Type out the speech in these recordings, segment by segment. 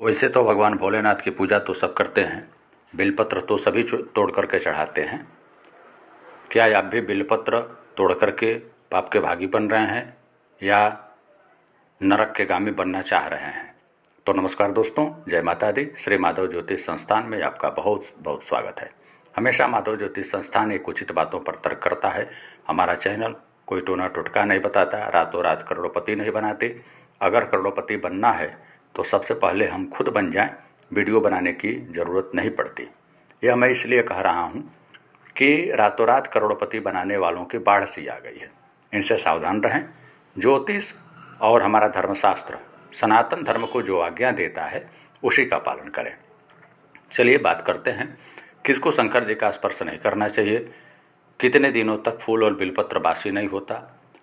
वैसे तो भगवान भोलेनाथ की पूजा तो सब करते हैं, बिलपत्र तो सभी तोड़ करके चढ़ाते हैं। क्या आप भी बिलपत्र तोड़ करके पाप के भागी बन रहे हैं या नरक के गामी बनना चाह रहे हैं? तो नमस्कार दोस्तों, जय माता दी। श्री माधव ज्योतिष संस्थान में आपका बहुत बहुत स्वागत है। हमेशा माधव ज्योतिष संस्थान एक उचित बातों पर तर्क करता है। हमारा चैनल कोई टोना टोटका नहीं बताता, रातों रात करोड़पति नहीं बनाते। अगर करोड़पति बनना है तो सबसे पहले हम खुद बन जाएं, वीडियो बनाने की ज़रूरत नहीं पड़ती। यह मैं इसलिए कह रहा हूं कि रातों रात करोड़पति बनाने वालों की बाढ़ सी आ गई है। इनसे सावधान रहें। ज्योतिष और हमारा धर्मशास्त्र सनातन धर्म को जो आज्ञा देता है उसी का पालन करें। चलिए बात करते हैं, किसको शंकर जी का स्पर्श नहीं करना चाहिए, कितने दिनों तक फूल और बिलपत्र बासी नहीं होता,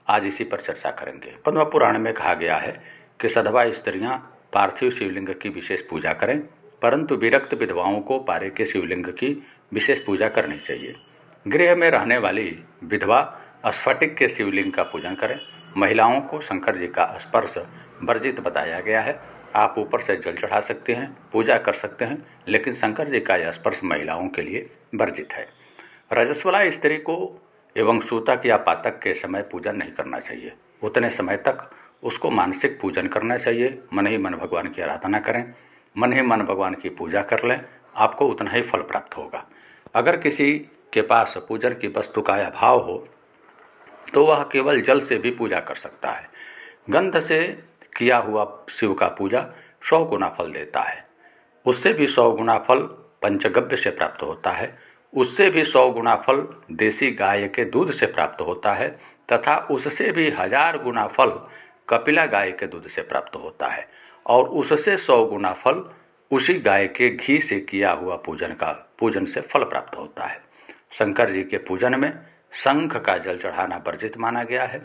आज इसी पर चर्चा करेंगे। पद्म पुराण में कहा गया है कि सधवा स्त्रियां पार्थिव शिवलिंग की विशेष पूजा करें, परंतु विरक्त विधवाओं को पारे के शिवलिंग की विशेष पूजा करनी चाहिए। गृह में रहने वाली विधवा स्फटिक के शिवलिंग का पूजन करें। महिलाओं को शंकर जी का स्पर्श वर्जित बताया गया है। आप ऊपर से जल चढ़ा सकते हैं, पूजा कर सकते हैं, लेकिन शंकर जी का यह स्पर्श महिलाओं के लिए वर्जित है। रजस्वला स्त्री को एवं सूतक या पातक के समय पूजन नहीं करना चाहिए। उतने समय तक उसको मानसिक पूजन करना चाहिए। मन ही मन भगवान की आराधना करें, मन ही मन भगवान की पूजा कर लें, आपको उतना ही फल प्राप्त होगा। अगर किसी के पास पूजन की वस्तु का अभाव हो तो वह केवल जल से भी पूजा कर सकता है। गंध से किया हुआ शिव का पूजा 100 गुना फल देता है। उससे भी 100 गुना फल पंचगव्य से प्राप्त होता है। उससे भी 100 गुना फल देसी गाय के दूध से प्राप्त होता है तथा उससे भी 1000 गुना फल कपिला गाय के दूध से प्राप्त होता है और उससे 100 गुना फल उसी गाय के घी से किया हुआ पूजन से फल प्राप्त होता है। शंकर जी के पूजन में शंख का जल चढ़ाना वर्जित माना गया है।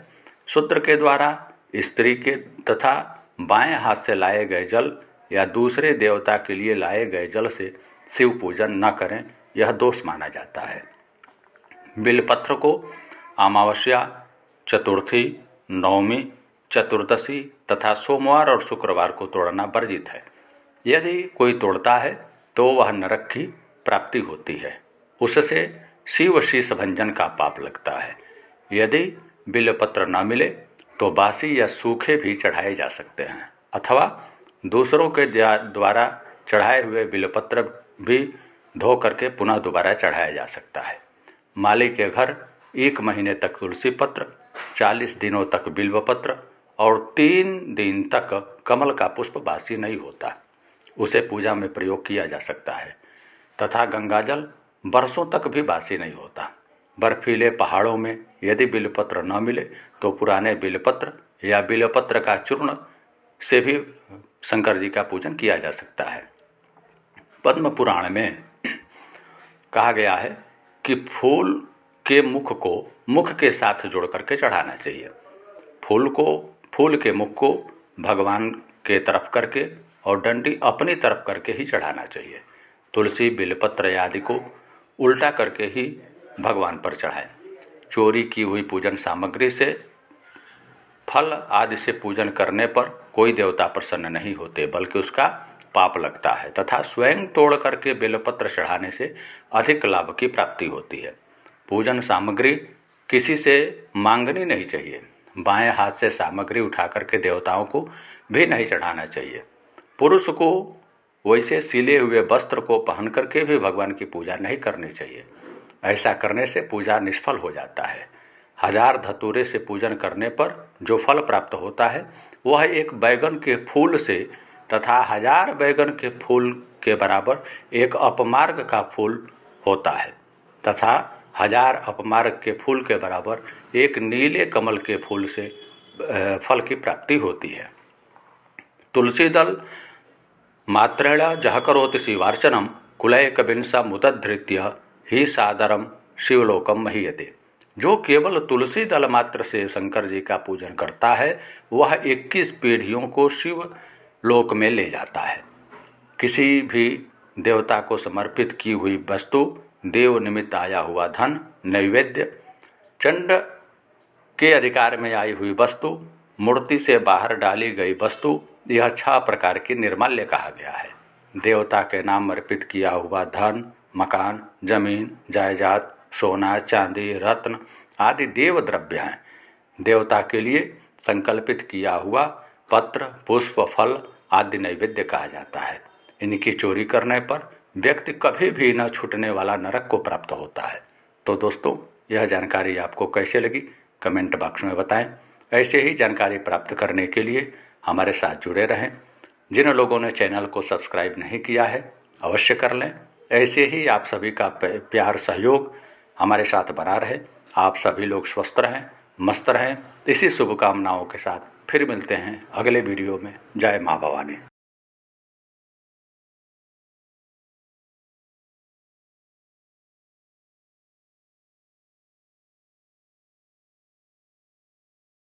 शूद्र के द्वारा स्त्री के तथा बाएं हाथ से लाए गए जल या दूसरे देवता के लिए लाए गए जल से शिव पूजन न करें, यह दोष माना जाता है। बिलपत्र को अमावस्या, चतुर्थी, नवमी, चतुर्दशी तथा सोमवार और शुक्रवार को तोड़ना वर्जित है। यदि कोई तोड़ता है तो वह नरक की प्राप्ति होती है, उससे शिव शीश भंजन का पाप लगता है। यदि बिलपत्र न मिले तो बासी या सूखे भी चढ़ाए जा सकते हैं अथवा दूसरों के द्वारा चढ़ाए हुए बिलपत्र भी धो करके पुनः दोबारा चढ़ाया जा सकता है। माली के घर 1 महीने तक तुलसी पत्र, 40 दिनों तक बिल्वपत्र और 3 दिन तक कमल का पुष्प बासी नहीं होता, उसे पूजा में प्रयोग किया जा सकता है। तथा गंगाजल बरसों तक भी बासी नहीं होता। बर्फीले पहाड़ों में यदि बिलपत्र न मिले तो पुराने बिलपत्र या बिलपत्र का चूर्ण से भी शंकर जी का पूजन किया जा सकता है। पद्म पुराण में कहा गया है कि फूल के मुख को मुख के साथ जोड़ करके चढ़ाना चाहिए। फूल के मुख को भगवान के तरफ करके और डंडी अपनी तरफ करके ही चढ़ाना चाहिए। तुलसी, बिलपत्र आदि को उल्टा करके ही भगवान पर चढ़ाएं। चोरी की हुई पूजन सामग्री से, फल आदि से पूजन करने पर कोई देवता प्रसन्न नहीं होते, बल्कि उसका पाप लगता है तथा स्वयं तोड़ करके बेलपत्र चढ़ाने से अधिक लाभ की प्राप्ति होती है। पूजन सामग्री किसी से मांगनी नहीं चाहिए। बाएं हाथ से सामग्री उठा करके देवताओं को भी नहीं चढ़ाना चाहिए। पुरुष को वैसे सिले हुए वस्त्र को पहन करके भी भगवान की पूजा नहीं करनी चाहिए। ऐसा करने से पूजा निष्फल हो जाता है। 1000 धतूरे से पूजन करने पर जो फल प्राप्त होता है वह एक बैगन के फूल से तथा 1000 बैगन के फूल के बराबर एक अपमार्ग का फूल होता है तथा 1000 अपमार्ग के फूल के बराबर एक नीले कमल के फूल से फल की प्राप्ति होती है। तुलसी दल मात्रेण जह करोति शिवार्चनम कुलैक विंसा मुदधृत्य ही सादरम शिवलोकम महीयते। जो केवल तुलसी दल मात्र से शंकर जी का पूजन करता है वह 21 पीढ़ियों को शिव लोक में ले जाता है। किसी भी देवता को समर्पित की हुई वस्तु, देव निमित्त आया हुआ धन, नैवेद्य, चंड के अधिकार में आई हुई वस्तु, मूर्ति से बाहर डाली गई वस्तु यह 6 प्रकार की निर्माल्य कहा गया है। देवता के नाम अर्पित किया हुआ धन, मकान, जमीन, जायदाद, सोना, चांदी, रत्न आदि देव द्रव्य हैं। देवता के लिए संकल्पित किया हुआ पत्र, पुष्प, फल आदि नैवेद्य कहा जाता है। इनकी चोरी करने पर व्यक्ति कभी भी न छूटने वाला नरक को प्राप्त होता है। तो दोस्तों, यह जानकारी आपको कैसे लगी कमेंट बॉक्स में बताएं। ऐसे ही जानकारी प्राप्त करने के लिए हमारे साथ जुड़े रहें। जिन लोगों ने चैनल को सब्सक्राइब नहीं किया है अवश्य कर लें। ऐसे ही आप सभी का प्यार सहयोग हमारे साथ बना रहे। आप सभी लोग स्वस्थ रहें, मस्त रहें। इसी शुभकामनाओं के साथ फिर मिलते हैं अगले वीडियो में। जय माँ भवानी।